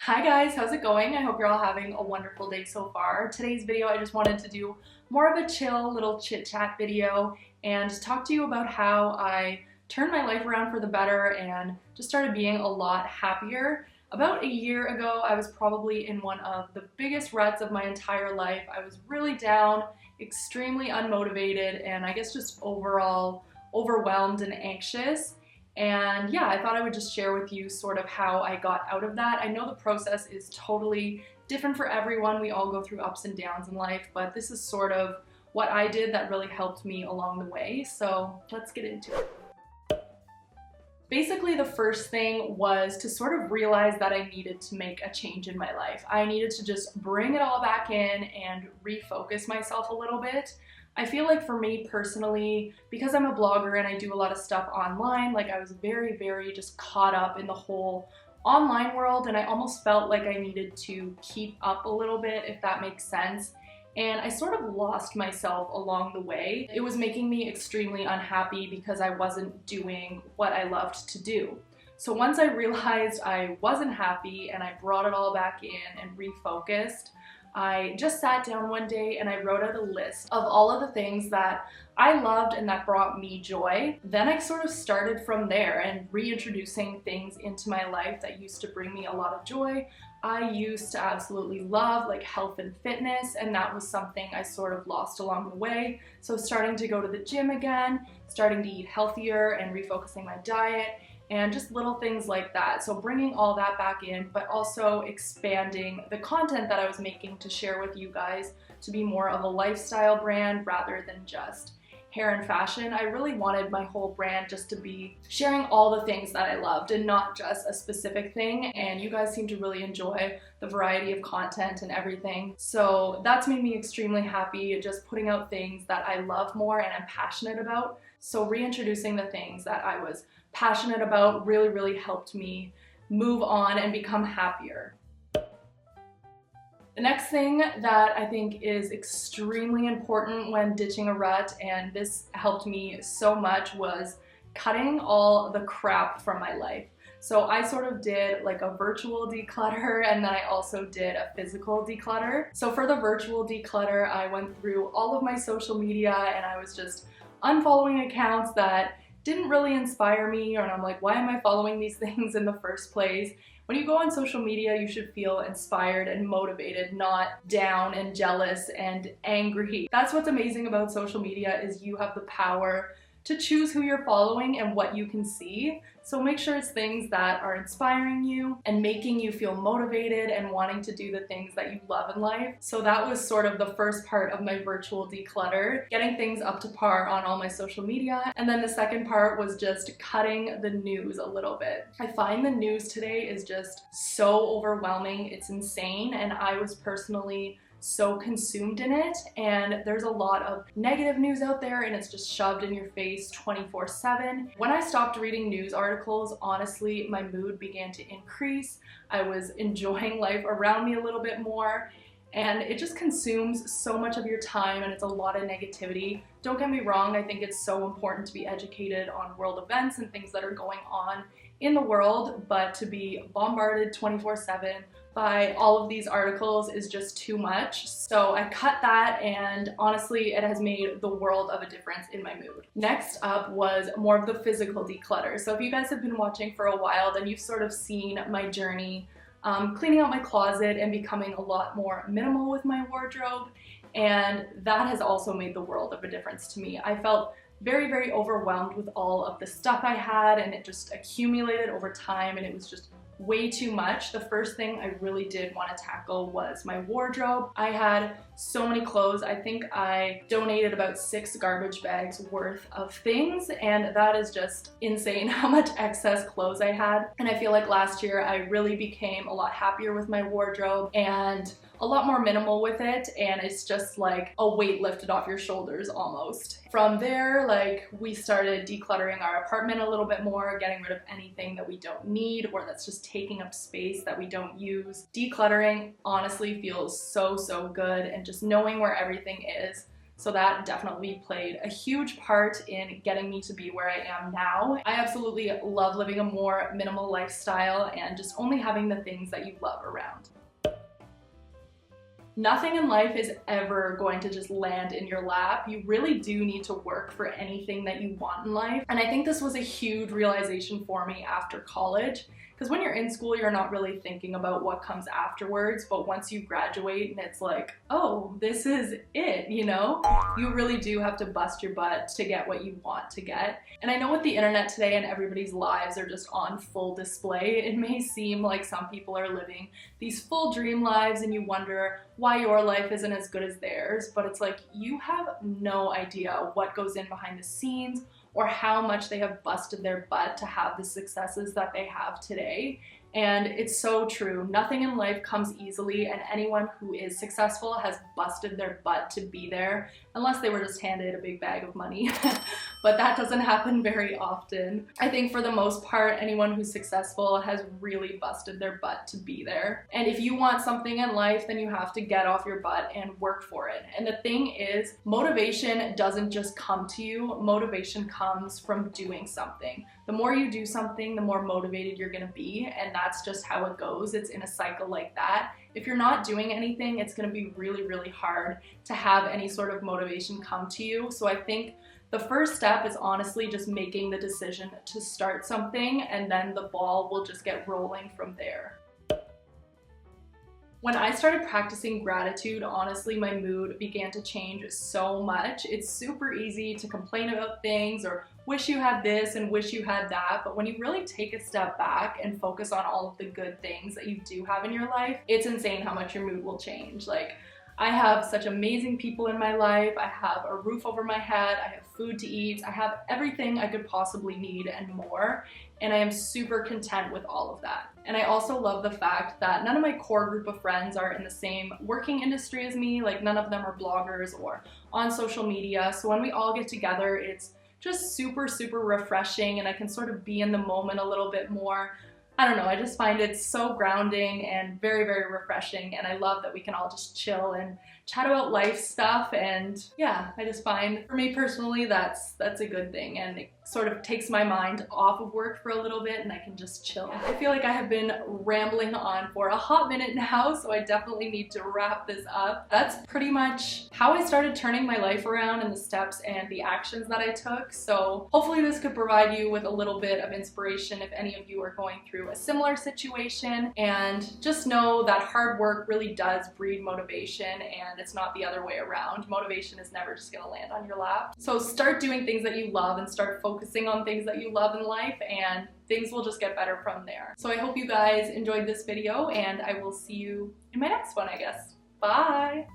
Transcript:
Hi guys, how's it going? I hope you're all having a wonderful day so far. Today's video, I just wanted to do more of a chill little chit chat video and talk to you about how I turned my life around for the better and just started being a lot happier. About a year ago, I was probably in one of the biggest ruts of my entire life. I was really down, extremely unmotivated, and I guess just overall overwhelmed and anxious. And yeah, I thought I would just share with you sort of how I got out of that. I know the process is totally different for everyone. We all go through ups and downs in life, but this is sort of what I did that really helped me along the way. So let's get into it. Basically, the first thing was to sort of realize that I needed to make a change in my life. I needed to just bring it all back in and refocus myself a little bit. I feel like for me personally, because I'm a blogger and I do a lot of stuff online, like I was very just caught up in the whole online world, and I almost felt like I needed to keep up a little bit, if that makes sense. And I sort of lost myself along the way. It was making me extremely unhappy because I wasn't doing what I loved to do. So once I realized I wasn't happy and I brought it all back in and refocused, I just sat down one day and I wrote out a list of all of the things that I loved and that brought me joy. Then I sort of started from there and reintroducing things into my life that used to bring me a lot of joy. I used to absolutely love like health and fitness, and that was something I sort of lost along the way. So starting to go to the gym again, starting to eat healthier and refocusing my diet, and just little things like that. So bringing all that back in, but also expanding the content that I was making to share with you guys to be more of a lifestyle brand rather than just hair and fashion. I really wanted my whole brand just to be sharing all the things that I loved and not just a specific thing. And you guys seem to really enjoy the variety of content and everything. So that's made me extremely happy, just putting out things that I love more and I'm passionate about. So reintroducing the things that I was passionate about really helped me move on and become happier. The next thing that I think is extremely important when ditching a rut, and this helped me so much, was cutting all the crap from my life. So I sort of did like a virtual declutter, and then I also did a physical declutter. So for the virtual declutter, I went through all of my social media and I was just unfollowing accounts that didn't really inspire me, and I'm like, why am I following these things in the first place? When you go on social media, you should feel inspired and motivated, not down and jealous and angry. That's what's amazing about social media, is you have the power to choose who you're following and what you can see. So make sure it's things that are inspiring you and making you feel motivated and wanting to do the things that you love in life. So that was sort of the first part of my virtual declutter, getting things up to par on all my social media. And then the second part was just cutting the news a little bit. I find the news today is just so overwhelming, it's insane, and I was personally so consumed in it, and there's a lot of negative news out there and it's just shoved in your face 24/7. When I stopped reading news articles, honestly, my mood began to increase. I was enjoying life around me a little bit more, and it just consumes so much of your time and it's a lot of negativity. Don't get me wrong, I think it's so important to be educated on world events and things that are going on in the world, but to be bombarded 24/7 by all of these articles is just too much. So I cut that, and honestly, it has made the world of a difference in my mood. Next up was more of the physical declutter. So if you guys have been watching for a while, then you've sort of seen my journey cleaning out my closet and becoming a lot more minimal with my wardrobe, and that has also made the world of a difference to me. I felt very overwhelmed with all of the stuff I had, and it just accumulated over time, and it was just way too much. The first thing I really did want to tackle was my wardrobe. I had so many clothes. I think I donated about 6 garbage bags worth of things, and that is just insane how much excess clothes I had. And I feel like last year I really became a lot happier with my wardrobe and a lot more minimal with it, and it's just like a weight lifted off your shoulders almost. From there, like, we started decluttering our apartment a little bit more, getting rid of anything that we don't need or that's just taking up space that we don't use. Decluttering honestly feels so good, and just knowing where everything is So that definitely played a huge part in getting me to be where I am now. I absolutely love living a more minimal lifestyle and just only having the things that you love around. Nothing in life is ever going to just land in your lap. You really do need to work for anything that you want in life. And I think this was a huge realization for me after college. Because when you're in school, you're not really thinking about what comes afterwards, but once you graduate and it's like, oh, this is it, you know? You really do have to bust your butt to get what you want to get. And I know with the internet today and everybody's lives are just on full display, it may seem like some people are living these full dream lives and you wonder why your life isn't as good as theirs, but it's like you have no idea what goes in behind the scenes, or how much they have busted their butt to have the successes that they have today. And it's so true. Nothing in life comes easily, and anyone who is successful has busted their butt to be there, unless they were just handed a big bag of money. But that doesn't happen very often. I think for the most part, anyone who's successful has really busted their butt to be there. And if you want something in life, then you have to get off your butt and work for it. And the thing is, motivation doesn't just come to you. Motivation comes from doing something. The more you do something, the more motivated you're gonna be, and that's just how it goes. It's in a cycle like that. If you're not doing anything, it's gonna be really, really hard to have any sort of motivation come to you. So I think the first step is honestly just making the decision to start something, and then the ball will just get rolling from there. When I started practicing gratitude, honestly, my mood began to change so much. It's super easy to complain about things or wish you had this and wish you had that, but when you really take a step back and focus on all of the good things that you do have in your life, it's insane how much your mood will change. Like, I have such amazing people in my life. I have a roof over my head. I have food to eat. I have everything I could possibly need and more. And I am super content with all of that. And I also love the fact that none of my core group of friends are in the same working industry as me. Like, none of them are bloggers or on social media. So when we all get together, it's just super, super refreshing, and I can sort of be in the moment a little bit more. I don't know, I just find it so grounding and very, very refreshing, and I love that we can all just chill and chat about life stuff. And yeah, I just find, for me personally, that's a good thing, and it sort of takes my mind off of work for a little bit and I can just chill. I feel like I have been rambling on for a hot minute now, so I definitely need to wrap this up. That's pretty much how I started turning my life around and the steps and the actions that I took. So hopefully this could provide you with a little bit of inspiration if any of you are going through a similar situation. And just know that hard work really does breed motivation, and it's not the other way around. Motivation is never just gonna land on your lap. So start doing things that you love and start focusing on things that you love in life, and things will just get better from there. So I hope you guys enjoyed this video, and I will see you in my next one, I guess. Bye!